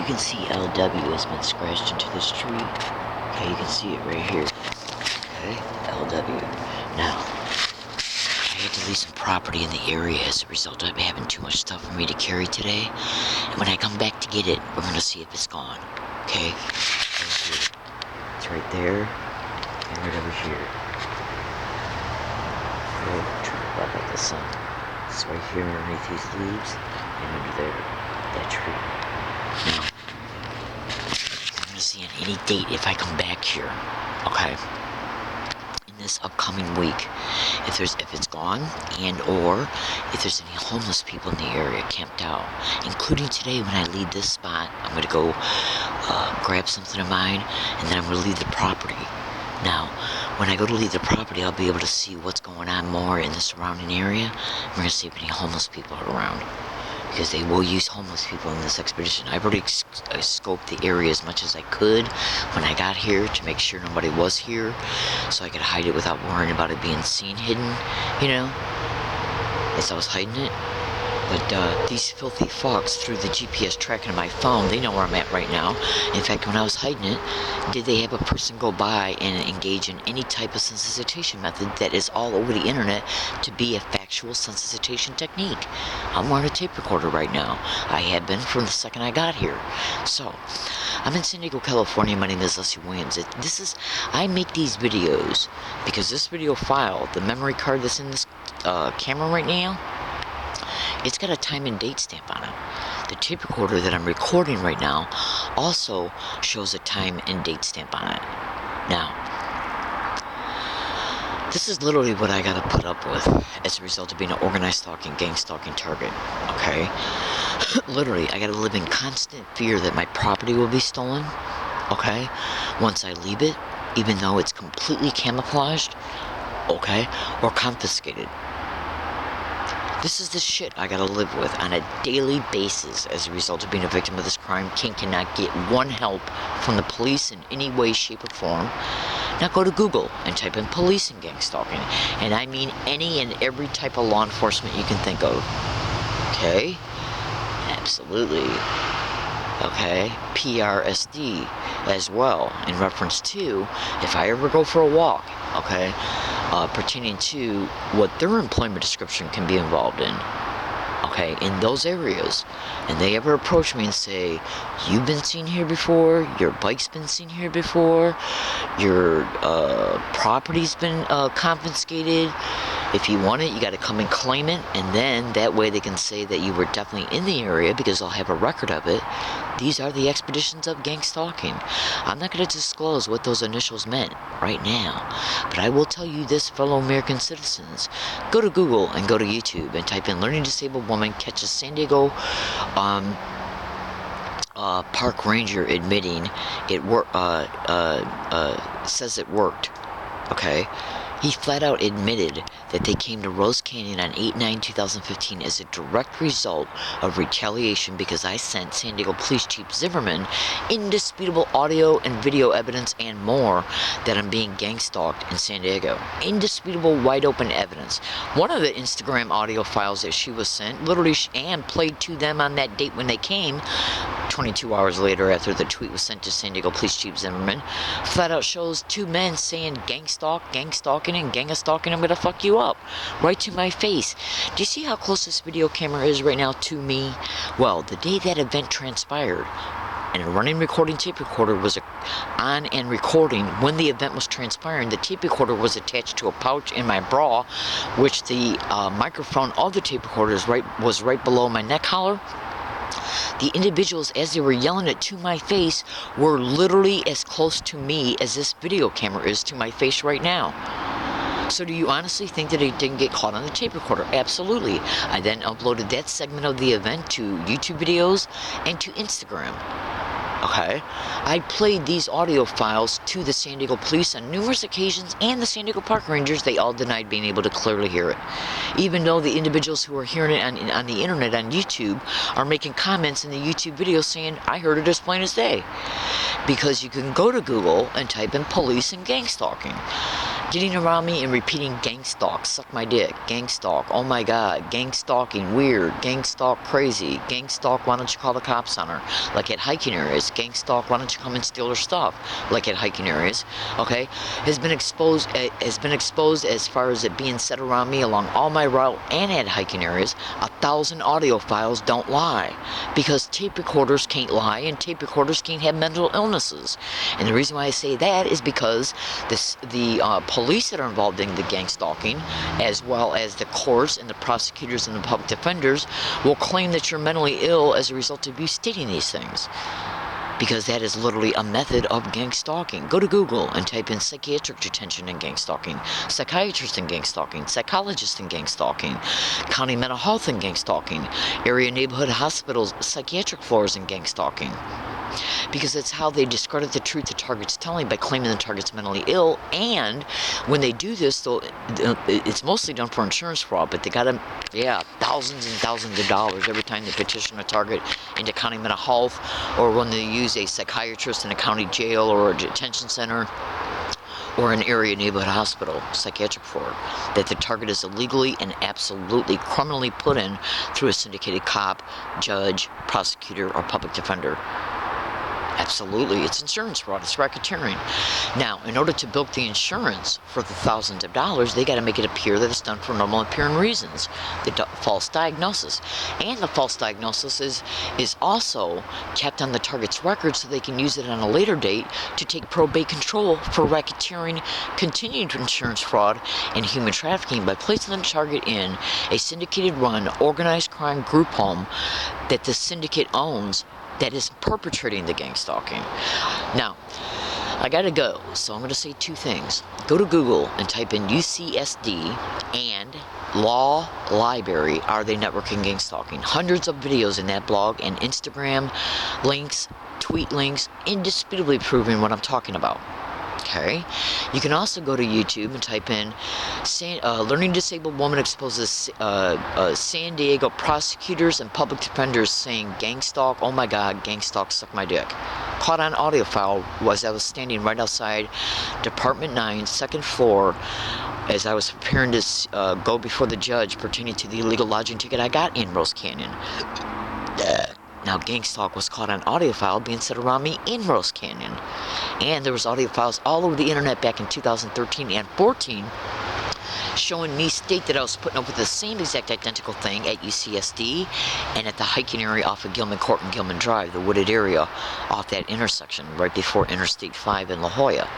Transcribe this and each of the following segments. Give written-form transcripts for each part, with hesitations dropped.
you can see LW has been scratched into the street. Okay, you can see it right here. Okay, LW. Now, I had to leave some property in the area as a result of having too much stuff for me to carry today. And when I come back to get it, we're gonna see if it's gone. Okay? Right here. It's right there, and right over here. Okay, try to block out the sun. It's right here underneath these leaves, and under there, that tree. Now, I'm gonna see on any date if I come back here. Okay? In this upcoming week, if it's gone, and or if there's any homeless people in the area camped out, including today when I leave this spot. I'm gonna go grab something of mine, and then I'm gonna leave the property. Now, when I go to leave the property, I'll be able to see what's going on more in the surrounding area. We're gonna see if any homeless people are around, because they will use homeless people in this expedition. I've already scoped the area as much as I could when I got here to make sure nobody was here, so I could hide it without worrying about it being seen hidden, you know, as I was hiding it. But these filthy fucks, through the GPS tracking of my phone, they know where I'm at right now. In fact, when I was hiding it, did they have a person go by and engage in any type of sensitization method that is all over the internet to be a factual sensitization technique? I'm wearing a tape recorder right now. I have been from the second I got here. So, I'm in San Diego, California. My name is Leslie Williams. I make these videos because this video file, the memory card that's in this camera right now, it's got a time and date stamp on it. The tape recorder that I'm recording right now also shows a time and date stamp on it. Now, this is literally what I gotta put up with as a result of being an organized stalking, gang stalking target, okay? Literally, I gotta live in constant fear that my property will be stolen, okay? Once I leave it, even though it's completely camouflaged, okay? Or confiscated. This is the shit I gotta live with on a daily basis as a result of being a victim of this crime. King cannot get one help from the police in any way, shape, or form. Now go to Google and type in police and gang stalking. And I mean any and every type of law enforcement you can think of. Okay? Absolutely. Okay? PRSD as well, in reference to if I ever go for a walk, okay? Pertaining to what their employment description can be involved in, okay, in those areas, and they ever approach me and say, you've been seen here before, your bike's been seen here before, your property's been confiscated, if you want it, you got to come and claim it, and then that way they can say that you were definitely in the area because I'll have a record of it. These are the expeditions of gang stalking. I'm not going to disclose what those initials meant right now, but I will tell you this, fellow American citizens. Go to Google and go to YouTube and type in learning disabled woman catches San Diego park ranger admitting it says it worked. Okay? He flat out admitted that they came to Rose Canyon on 8/9/2015 as a direct result of retaliation because I sent San Diego Police Chief Zimmerman indisputable audio and video evidence and more that I'm being gang stalked in San Diego. Indisputable, wide open evidence. One of the Instagram audio files that she was sent, literally, and played to them on that date when they came, 22 hours later after the tweet was sent to San Diego Police Chief Zimmerman, flat out shows two men saying gang stalking, and gang stalking, I'm gonna fuck you up. Right to my face. Do you see how close this video camera is right now to me? Well, the day that event transpired, and a running recording tape recorder was on and recording when the event was transpiring. The tape recorder was attached to a pouch in my bra, which the microphone of the tape recorder was right below my neck collar. The individuals, as they were yelling it to my face, were literally as close to me as this video camera is to my face right now. So do you honestly think that it didn't get caught on the tape recorder? Absolutely. I then uploaded that segment of the event to YouTube videos and to Instagram. Okay? I played these audio files to the San Diego police on numerous occasions, and the San Diego Park Rangers. They all denied being able to clearly hear it. Even though the individuals who are hearing it on the internet, on YouTube, are making comments in the YouTube video saying, I heard it as plain as day. Because you can go to Google and type in police and gang stalking. Getting around me and repeating gang gang stalk, suck my dick, gang stalk, oh my god, gang stalking, weird, gang stalk, crazy, gang stalk, why don't you call the cops on her, like at hiking areas, gang stalk, why don't you come and steal her stuff, like at hiking areas, okay, has been exposed as far as it being said around me along all my route and at hiking areas. 1,000 audio files don't lie, because tape recorders can't lie and tape recorders can't have mental illnesses. And the reason why I say that is because the police that are involved in the gang stalking, as well as the courts and the prosecutors and the public defenders, will claim that you're mentally ill as a result of you stating these things. Because that is literally a method of gang stalking. Go to Google and type in psychiatric detention and gang stalking, psychiatrist and gang stalking, psychologist and gang stalking, county mental health and gang stalking, area neighborhood hospitals, psychiatric floors and gang stalking. Because it's how they discredit the truth the target's telling by claiming the target's mentally ill. And when they do this, though, it's mostly done for insurance fraud, but they got to, thousands and thousands of dollars every time they petition a target into county mental health, or when they use a psychiatrist in a county jail or a detention center or an area neighborhood hospital, psychiatric floor, that the target is illegally and absolutely criminally put in through a syndicated cop, judge, prosecutor, or public defender. Absolutely, it's insurance fraud, it's racketeering. Now, in order to bilk the insurance for the thousands of dollars, they got to make it appear that it's done for normal appearing reasons. The false diagnosis. And the false diagnosis is also kept on the target's record so they can use it on a later date to take probate control for racketeering, continued insurance fraud, and human trafficking by placing the target in a syndicated run, organized crime group home that the syndicate owns, that is perpetrating the gang stalking. Now, I gotta go, so I'm gonna say two things. Go to Google and type in UCSD and Law Library, are they networking gang stalking? Hundreds of videos in that blog and Instagram links, tweet links, indisputably proving what I'm talking about. Okay, you can also go to YouTube and type in learning disabled woman exposes San Diego prosecutors and public defenders saying gang stalk, oh my god, gang stalk, suck my dick. Caught on audio file was I was standing right outside Department 9, second floor, as I was preparing to go before the judge pertaining to the illegal lodging ticket I got in Rose Canyon. Now, gang stalk was caught on audio file being said around me in Rose Canyon. And there was audio files all over the internet back in 2013 and 14 showing me state that I was putting up with the same exact identical thing at UCSD and at the hiking area off of Gilman Court and Gilman Drive, the wooded area off that intersection right before Interstate 5 in La Jolla.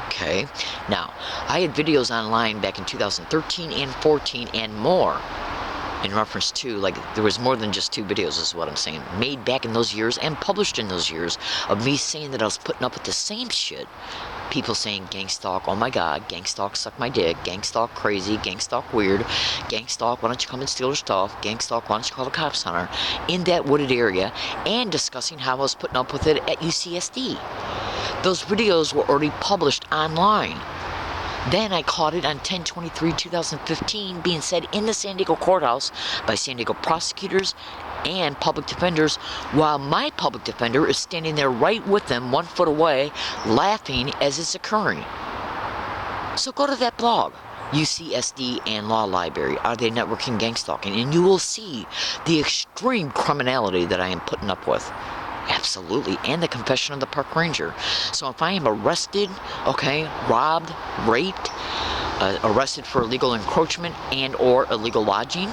Okay, now, I had videos online back in 2013 and 14 and more in reference to, like, there was more than just 2 videos is what I'm saying, made back in those years and published in those years of me saying that I was putting up with the same shit. People saying gang stalk, oh my god, gang stalk, suck my dick, gang stalk, crazy, gang stalk, weird, gang stalk, why don't you come and steal her stuff, gang stalk, why don't you call the cops on her, in that wooded area, and discussing how I was putting up with it at UCSD. Those videos were already published online. Then I caught it on 10/23/2015 being said in the San Diego courthouse by San Diego prosecutors and public defenders, while my public defender is standing there right with them 1 foot away, laughing as it's occurring. So go to that blog, UCSD and Law Library, are they networking gang stalking? And you will see the extreme criminality that I am putting up with. Absolutely, and the confession of the park ranger. So if I am arrested, okay, robbed, raped, arrested for illegal encroachment and or illegal lodging,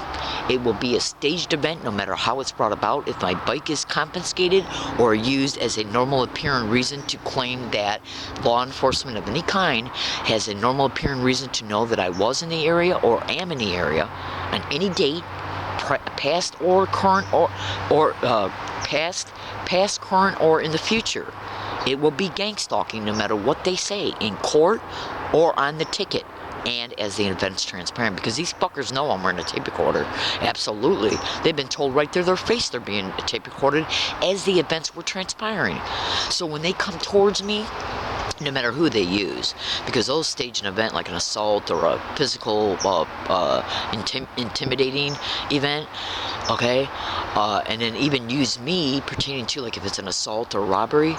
it will be a staged event no matter how it's brought about. If my bike is confiscated or used as a normal appearing reason to claim that law enforcement of any kind has a normal appearing reason to know that I was in the area or am in the area on any date, past or current or past, current, or in the future. It will be gang stalking no matter what they say in court or on the ticket and as the event's transparent, because these fuckers know I'm wearing a tape recorder. Absolutely. They've been told right there their face they're being tape recorded as the events were transpiring. So when they come towards me, no matter who they use, because they'll stage an event like an assault or a physical intimidating event, okay, and then even use me pertaining to, like, if it's an assault or robbery,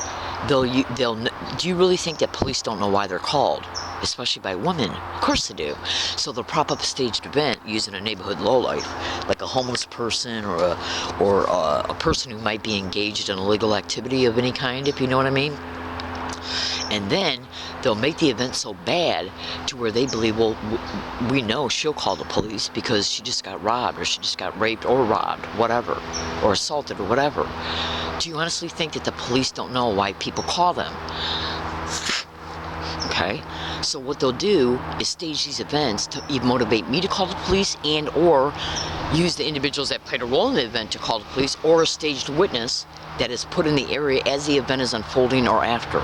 do you really think that police don't know why they're called? especially by women. Of course they do. So they'll prop up a staged event using a neighborhood lowlife, like a homeless person or a person who might be engaged in illegal activity of any kind, if you know what I mean. And then they'll make the event so bad to where they believe, well, we know she'll call the police because she just got robbed, or she just got raped or robbed, whatever, or assaulted or whatever. Do you honestly think that the police don't know why people call them? Okay, so what they'll do is stage these events to even motivate me to call the police, and or use the individuals that played a role in the event to call the police, or a staged witness that is put in the area as the event is unfolding or after.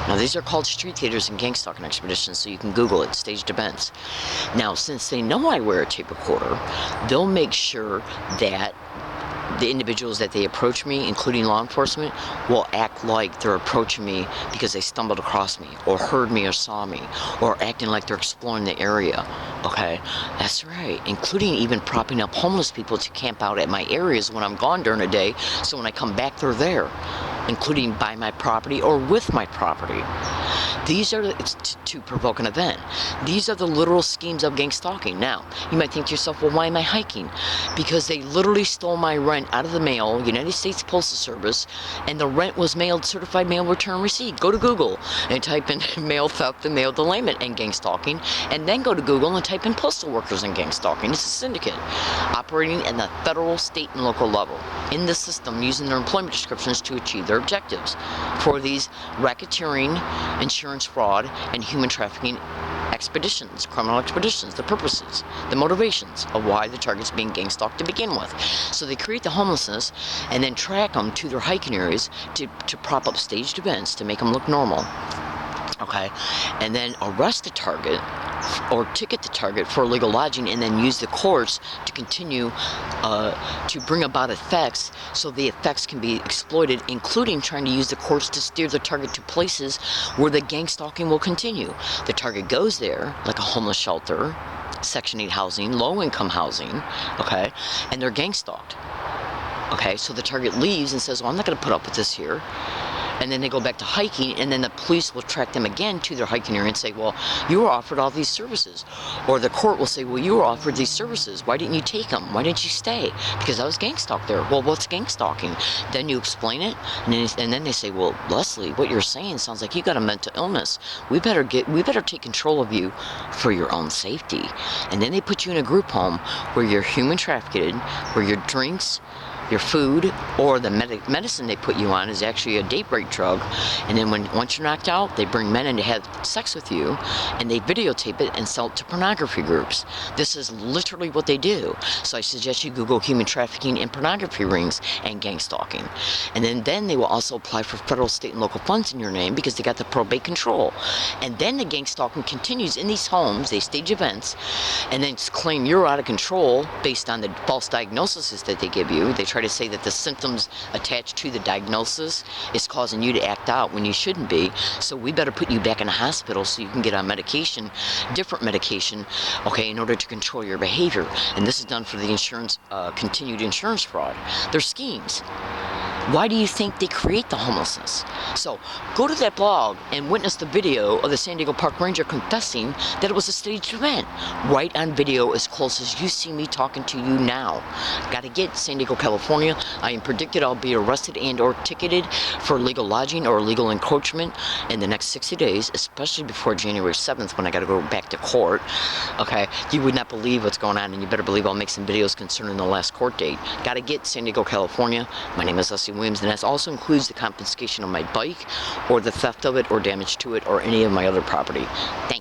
Now, these are called street theaters and gang stalking expeditions, so you can Google it, staged events. Now, since they know I wear a tape recorder, they'll make sure that the individuals that they approach me, including law enforcement, will act like they're approaching me because they stumbled across me, or heard me, or saw me, or acting like they're exploring the area. Okay, that's right, including even propping up homeless people to camp out at my areas when I'm gone during the day, so when I come back, they're there, including by my property or with my property. These are to provoke an event. These are the literal schemes of gang stalking. Now, you might think to yourself, well, why am I hiking? Because they literally stole my rent out of the mail, United States Postal Service, and the rent was mailed, certified mail return receipt. Go to Google and type in mail theft and mail delayment and gang stalking, and then go to Google and type in postal workers and gang stalking. It's a syndicate operating at the federal, state, and local level in the system, using their employment descriptions to achieve their objectives for these racketeering, insurance fraud, and human trafficking expeditions, criminal expeditions, the purposes, the motivations of why the target's being gang stalked to begin with. So they create the homelessness and then track them to their hiking areas to prop up staged events to make them look normal. Okay, and then arrest the target or ticket the target for illegal lodging, and then use the courts to continue to bring about effects, so the effects can be exploited, including trying to use the courts to steer the target to places where the gang stalking will continue. The target goes there, like a homeless shelter, Section 8 housing, low-income housing, okay, and they're gang stalked. Okay, so the target leaves and says, well, I'm not going to put up with this here. And then they go back to hiking, and then the police will track them again to their hiking area and say, well, you were offered all these services. Or the court will say, well, you were offered these services. Why didn't you take them? Why didn't you stay? Because I was gang stalked there. Well, what's gang stalking? Then you explain it, and then they say, well, Leslie, what you're saying sounds like you got a mental illness. We better take control of you for your own safety. And then they put you in a group home where you're human trafficked, where your drinks, your food, or the medicine they put you on is actually a date rape drug. And then once you're knocked out, they bring men in to have sex with you, and they videotape it and sell it to pornography groups. This is literally what they do. So I suggest you Google human trafficking and pornography rings and gang stalking. And then they will also apply for federal, state, and local funds in your name because they got the probate control. And then the gang stalking continues in these homes. They stage events and then claim you're out of control based on the false diagnoses that they give you. They try to say that the symptoms attached to the diagnosis is causing you to act out when you shouldn't be. So we better put you back in a hospital so you can get on medication, different medication, okay, in order to control your behavior. And this is done for the insurance, continued insurance fraud. They're schemes. Why do you think they create the homelessness? So go to that blog and witness the video of the San Diego Park Ranger confessing that it was a staged event, right on video, as close as you see me talking to you now. Gotta get San Diego, California. I am predicted I'll be arrested and or ticketed for illegal lodging or illegal encroachment in the next 60 days, especially before January 7th when I gotta go back to court. Okay, you would not believe what's going on, and you better believe I'll make some videos concerning the last court date. Gotta get San Diego, California. My name is Leslie Williams, and that also includes the confiscation of my bike, or the theft of it, or damage to it, or any of my other property. Thank